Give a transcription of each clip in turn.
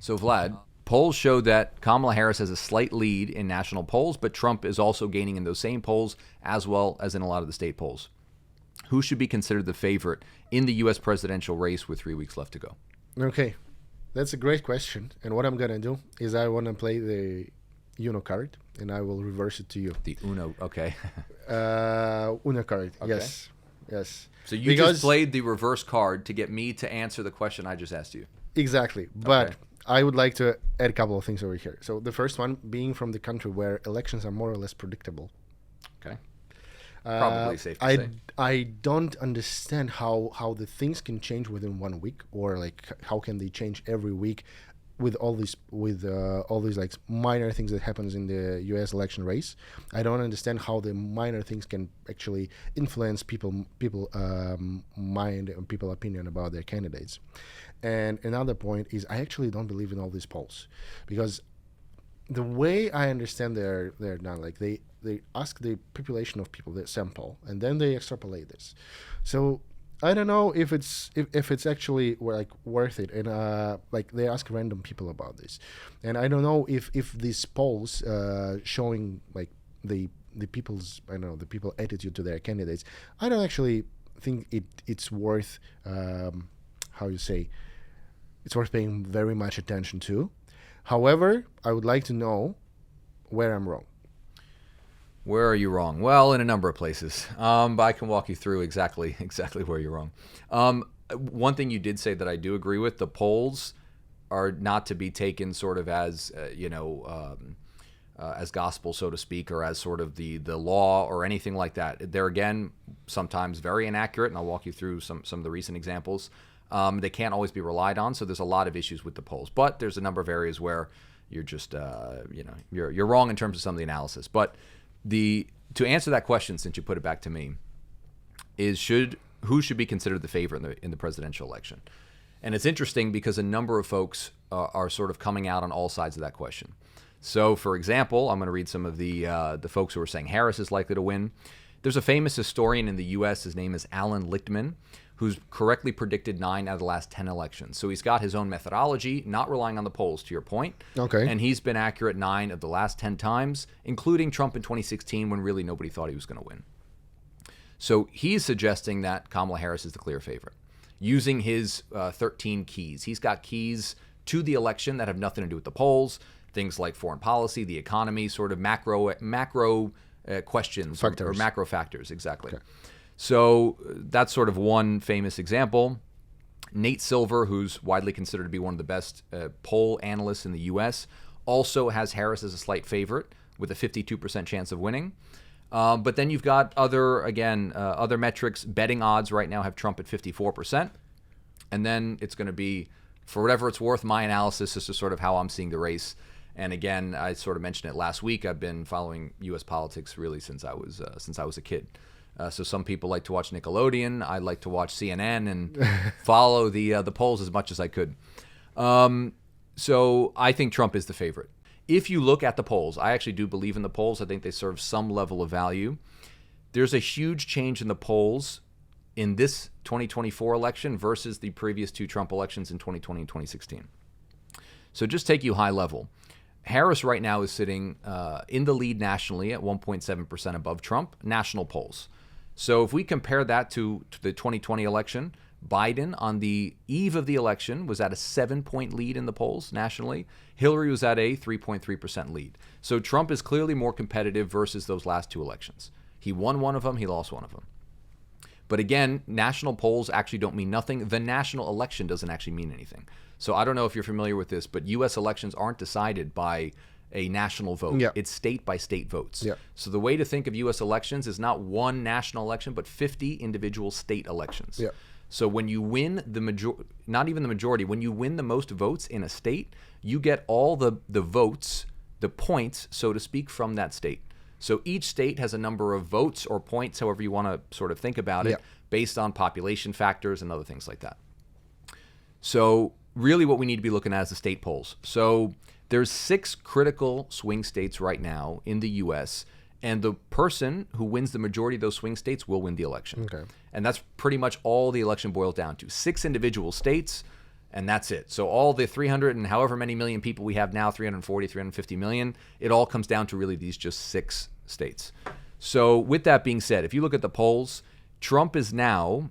So, Vlad, polls show that Kamala Harris has a slight lead in national polls, but Trump is also gaining in those same polls as well as in a lot of the state polls. Who should be considered the favorite in the U.S. presidential race with 3 weeks left to go? Okay, that's a great question. And what I'm going to do is I want to play the Uno card, and I will reverse it to you. The Uno, okay. Uno card, Okay. yes. Yes. So you just played the reverse card to get me to answer the question I just asked you. Exactly. But Okay. I would like to add a couple of things over here. So the first one being from the country where elections are more or less predictable. Okay. Probably safe to say. I don't understand how the things can change within 1 week, or like how can they change every week with all these like minor things that happens in the U.S. election race. I don't understand how the minor things can actually influence people mind and people opinion about their candidates. And another point is I actually don't believe in all these polls, because the way I understand they're done, like they ask the population of people, they sample, and then they extrapolate this. So I don't know if it's actually like worth it, and like they ask random people about this, and I don't know if these polls showing like the people's, I don't know, the people attitude to their candidates, I don't actually think it's worth how you say, it's worth paying very much attention to. However, I would like to know where I'm wrong. Where are you wrong? Well, in a number of places. But I can walk you through exactly where you're wrong. One thing you did say that I do agree with: the polls are not to be taken sort of as as gospel, so to speak, or as sort of the law or anything like that. They're, again, sometimes very inaccurate, and I'll walk you through some of the recent examples. They can't always be relied on, so there's a lot of issues with the polls. But there's a number of areas where you're just you're wrong in terms of some of the analysis. But to answer that question, since you put it back to me, is who should be considered the favorite in the presidential election? And it's interesting because a number of folks are sort of coming out on all sides of that question. So, for example, I'm going to read some of the folks who are saying Harris is likely to win. There's a famous historian in the U.S. His name is Alan Lichtman, who's correctly predicted 9 out of the last 10 elections. So he's got his own methodology, not relying on the polls, to your point. Okay. And he's been accurate 9 of the last 10 times, including Trump in 2016 when really nobody thought he was going to win. So he's suggesting that Kamala Harris is the clear favorite, using his 13 keys. He's got keys to the election that have nothing to do with the polls, things like foreign policy, the economy, sort of macro questions or macro factors, exactly. Okay. So that's sort of one famous example. Nate Silver, who's widely considered to be one of the best poll analysts in the U.S., also has Harris as a slight favorite with a 52% chance of winning. But then you've got other metrics. Betting odds right now have Trump at 54%. And then it's going to be, for whatever it's worth, my analysis as to sort of how I'm seeing the race. And again, I sort of mentioned it last week. I've been following U.S. politics really since I was a kid. So some people like to watch Nickelodeon. I like to watch CNN and follow the polls as much as I could. So I think Trump is the favorite. If you look at the polls, I actually do believe in the polls. I think they serve some level of value. There's a huge change in the polls in this 2024 election versus the previous 2 Trump elections in 2020 and 2016. So just take you high level. Harris right now is sitting in the lead nationally at 1.7% above Trump, national polls. So if we compare that to the 2020 election, Biden on the eve of the election was at a 7-point lead in the polls nationally. Hillary was at a 3.3% lead. So Trump is clearly more competitive versus those last 2 elections. He won one of them, he lost one of them. But again, national polls actually don't mean nothing. The national election doesn't actually mean anything. So I don't know if you're familiar with this, but U.S. elections aren't decided by a national vote. Yeah. It's state-by-state votes. Yeah. So the way to think of U.S. elections is not one national election, but 50 individual state elections. Yeah. So when you win not even the majority, when you win the most votes in a state, you get all the votes, the points, so to speak, from that state. So each state has a number of votes or points, however you want to sort of think about it, Yeah. based on population factors and other things like that. So really what we need to be looking at is the state polls. So there's 6 critical swing states right now in the U.S., and the person who wins the majority of those swing states will win the election. Okay. And that's pretty much all the election boils down to. 6 individual states, And that's it. So all the 300 and however many million people we have now, 340, 350 million, it all comes down to really these just 6 states. So with that being said, if you look at the polls, Trump is now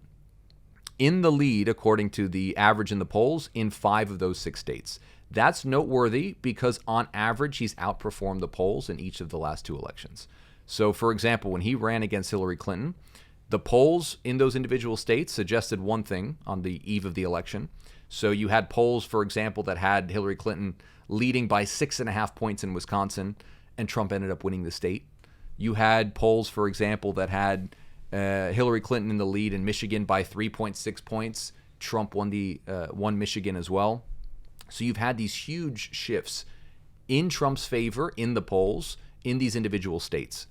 in the lead, according to the average in the polls, in 5 of those 6 states. That's noteworthy because on average, he's outperformed the polls in each of the last 2 elections. So for example, when he ran against Hillary Clinton, the polls in those individual states suggested one thing on the eve of the election. So you had polls, for example, that had Hillary Clinton leading by 6.5 points in Wisconsin, and Trump ended up winning the state. You had polls, for example, that had Hillary Clinton in the lead in Michigan by 3.6 points. Trump won Michigan as well. So you've had these huge shifts in Trump's favor in the polls in these individual states.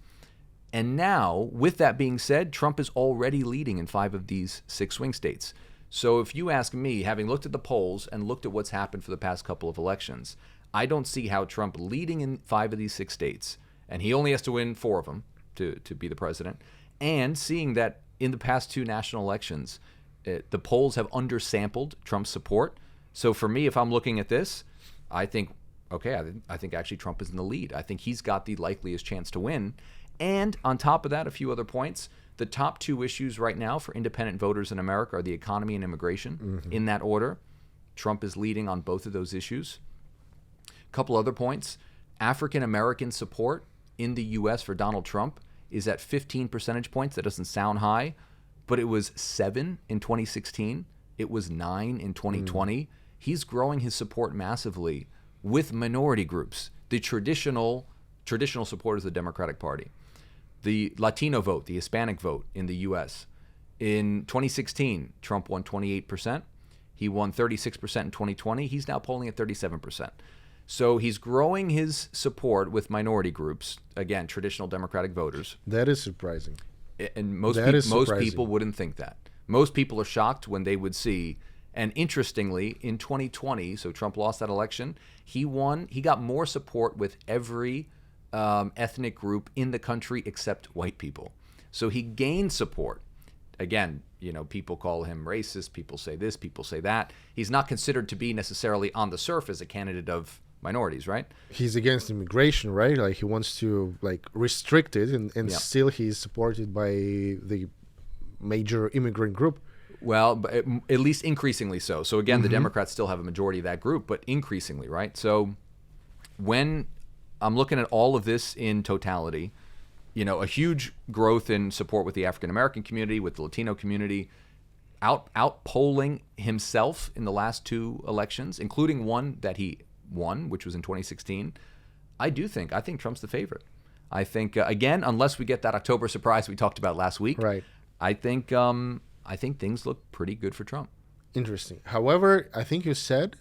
And now, with that being said, Trump is already leading in 5 of these 6 swing states. So if you ask me, having looked at the polls and looked at what's happened for the past couple of elections, I don't see how Trump leading in 5 of these 6 states, and he only has to win 4 of them to be the president, and seeing that in the past 2 national elections, the polls have undersampled Trump's support. So for me, if I'm looking at this, I think, okay, I think actually Trump is in the lead. I think he's got the likeliest chance to win. And on top of that, a few other points. The top 2 issues right now for independent voters in America are the economy and immigration, in that order. Trump is leading on both of those issues. A couple other points. African American support in the U.S. for Donald Trump is at 15 percentage points. That doesn't sound high, but it was 7 in 2016. It was 9 in 2020. He's growing his support massively with minority groups, the traditional supporters of the Democratic Party. The Latino vote, the Hispanic vote in the U.S. In 2016, Trump won 28%. He won 36% in 2020. He's now polling at 37%. So he's growing his support with minority groups, again, traditional Democratic voters. That is surprising. And most people wouldn't think that. Most people are shocked when they would see, and interestingly, in 2020, so Trump lost that election, he got more support with every ethnic group in the country except white people. So he gained support. Again, people call him racist, people say this, people say that. He's not considered to be necessarily on the surface a candidate of minorities, right? He's against immigration, right? Like he wants to restrict it, and still he's supported by the major immigrant group. Well, but at least increasingly so. So again, the Democrats still have a majority of that group, but increasingly, right? So when I'm looking at all of this in totality, a huge growth in support with the African American community, with the Latino community, out polling himself in the last 2 elections, including one that he won, which was in 2016. I think Trump's the favorite. I think again, unless we get that October surprise we talked about last week, right? I think things look pretty good for Trump. Interesting. However, I think you said,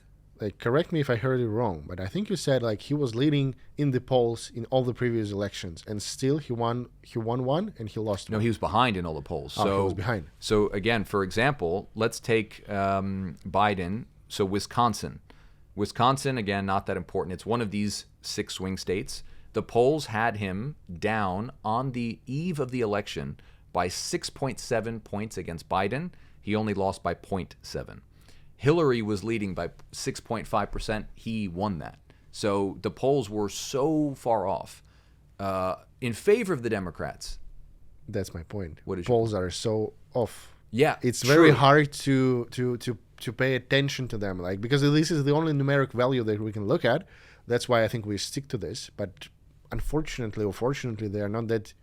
correct me if I heard it wrong, but I think you said he was leading in the polls in all the previous elections, and still he won one and he lost one. No, he was behind in all the polls. So he was behind. So again, for example, let's take Biden. So Wisconsin, again, not that important. It's one of these 6 swing states. The polls had him down on the eve of the election by 6.7 points against Biden. He only lost by 0.7. Hillary was leading by 6.5%. He won that. So the polls were so far off in favor of the Democrats. That's my point. Polls are so off. Yeah, it's very hard to pay attention to them, because this is the only numeric value that we can look at. That's why I think we stick to this. But unfortunately or fortunately, they are not that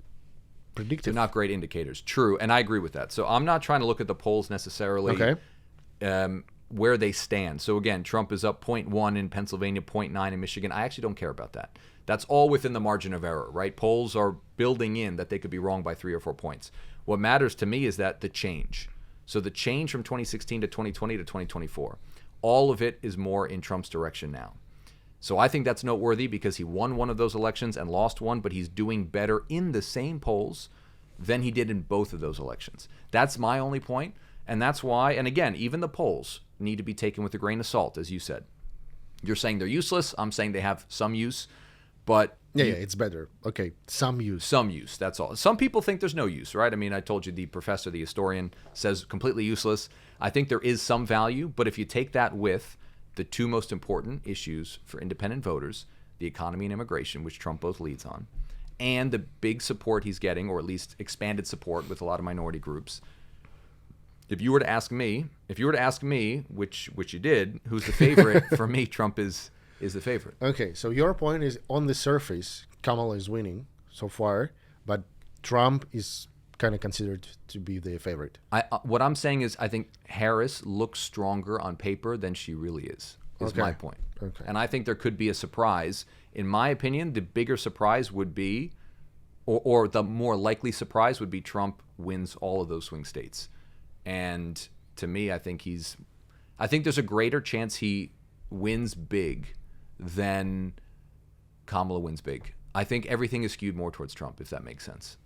predictive. They're not great indicators. True, and I agree with that. So I'm not trying to look at the polls necessarily. Okay. Where they stand. So again, Trump is up 0.1 in Pennsylvania, 0.9 in Michigan. I actually don't care about that. That's all within the margin of error, right? Polls are building in that they could be wrong by 3 or 4 points. What matters to me is that the change. So the change from 2016 to 2020 to 2024, all of it is more in Trump's direction now. So I think that's noteworthy because he won one of those elections and lost one, but he's doing better in the same polls than he did in both of those elections. That's my only point. And that's why, and again, even the polls need to be taken with a grain of salt, as you said. You're saying they're useless. I'm saying they have some use. But Yeah, it's better. Okay, some use. Some use, that's all. Some people think there's no use, right? I mean, I told you the professor, the historian, says completely useless. I think there is some value, but if you take that with the two most important issues for independent voters, the economy and immigration, which Trump both leads on, and the big support he's getting, or at least expanded support with a lot of minority groups. If you were to ask me, which you did, who's the favorite? For me, Trump is the favorite. Okay, so your point is on the surface, Kamala is winning so far, but Trump is kind of considered to be the favorite. What I'm saying is I think Harris looks stronger on paper than she really is Okay. my point. Okay. And I think there could be a surprise. In my opinion, the bigger surprise would be, or the more likely surprise would be Trump wins all of those swing states. And to me, I think there's a greater chance he wins big than Kamala wins big. I think everything is skewed more towards Trump, if that makes sense.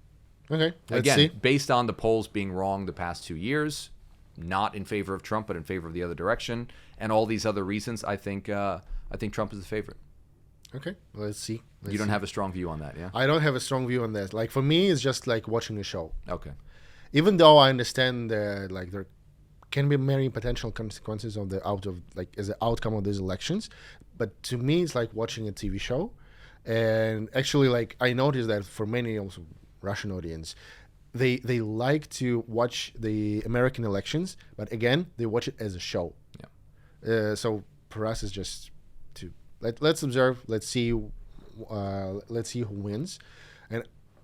Okay, let's Again, see. based on the polls being wrong the past 2 years, not in favor of Trump, but in favor of the other direction, and all these other reasons, I think Trump is the favorite. Okay, let's see. You don't have a strong view on that, yeah? I don't have a strong view on that. Like for me, it's just like watching a show. Okay. Even though I understand that like there can be many potential consequences of as the outcome of these elections, but to me, it's like watching a TV show. And actually, like I noticed that for many also Russian audience, they like to watch the American elections, but again, they watch it as a show. Yeah. So for us, it's just to let's observe, let's see who wins. And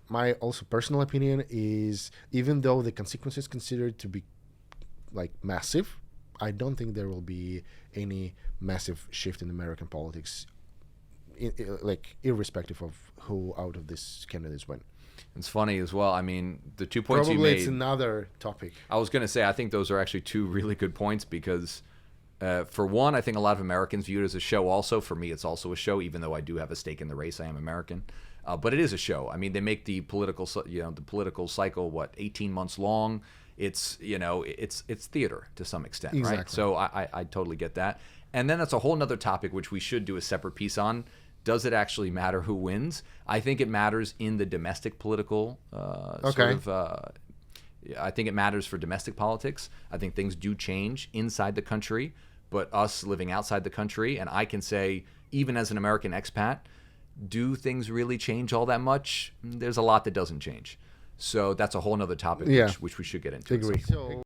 my also personal opinion is, even though the consequences considered to be like massive, I don't think there will be any massive shift in American politics, like irrespective of who out of these candidates win. It's funny as well. I mean, the 2 points you Probably made. it's another topic. I was going to say, I think those are actually two really good points because, for one, I think a lot of Americans view it as a show also. For me, it's also a show, even though I do have a stake in the race. I am American. But it is a show. I mean, they make the political cycle, 18 months long. It's theater to some extent, Exactly. right? So I totally get that. And then that's a whole nother topic, which we should do a separate piece on. Does it actually matter who wins? I think it matters in the domestic political I think it matters for domestic politics. I think things do change inside the country, but us living outside the country, and I can say, even as an American expat, do things really change all that much? There's a lot that doesn't change. So that's a whole nother topic, which we should get into. Agree. So